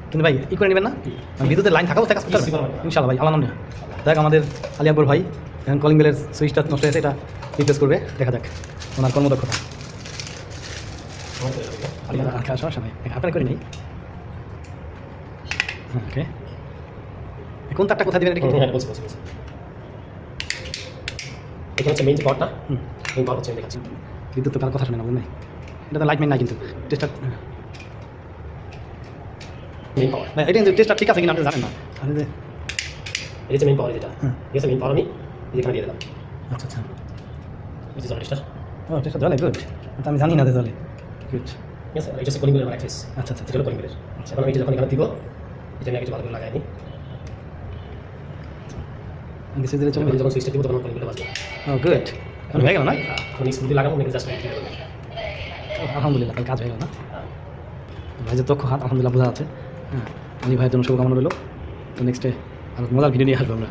কিন্তু ভাই ই করে নেবেন না, বিদ্যুতের লাইন থাকা অবস্থায় কাজ করতে পারবেন ইনশাআল্লাহ ভাই, আল্লাহ নাম নিয়ে। দেখ আমাদের আলী আকবর ভাই এখন কলিং বেলের সুইচটা নষ্ট হয়েছে, এটা রিপ্লেস করবে, দেখা যাক ওনার কর্মদক্ষতা। সমস্যা নাই, আপনারা করে নেই। হ্যাঁ ওকে, কোন তারটা কোথায় দেবেন এটা কি? হ্যাঁ বলছি। এটা হচ্ছে মেইন যে পাওয়ারটা, মেইন পাওয়ার হচ্ছে দেখাচ্ছি। বিদ্যুৎ তো কারো কথা শুনে না, বুঝলেন? এটা তো লাইট মেন নাই কিন্তু টেস্টার, মেইন পাওয়ার এটা কিন্তু টেস্টার ঠিক আছে কিনা আপনি জানেন না। আমি যে এই যে মেইন পাওয়ার, যেটা ঠিক আছে, মেইন পাওয়ার আমি এখানে দিয়ে দিলাম। আচ্ছা আচ্ছা, এই যে টেস্টার, ও টেস্টার জ্বলে, গুড। আমি জানি না যে জ্বলে, গুড। ঠিক আছে, এটা হচ্ছে কলিং বেলের অ্যাক্সেস। আচ্ছা আচ্ছা, এটা হলো কলিং বেলের। এখন আমি এটা যখন এখানে দিব, এটা আমি একটু ভালো করে লাগাই নিই। কিছু দিলে চলবে, যখন সুইচটা দিব তখন কলিং বেলটা বাজবে। ও গুড, হয়ে গেল না? আমি স্কুল দিয়ে লাগাবো, আমি জাস্ট লাইট দিয়ে দেবো। আলহামদুলিল্লাহ, তাহলে কাজ হয়ে গেল না? ভাই যে দক্ষ হাত, আলহামদুলিল্লাহ বোঝা আছে। হ্যাঁ, আলী ভাইয়ের জন্য শুভকামনা রইল। তো নেক্সটে আর মজার ভিডিও নিয়ে আসবো আমরা।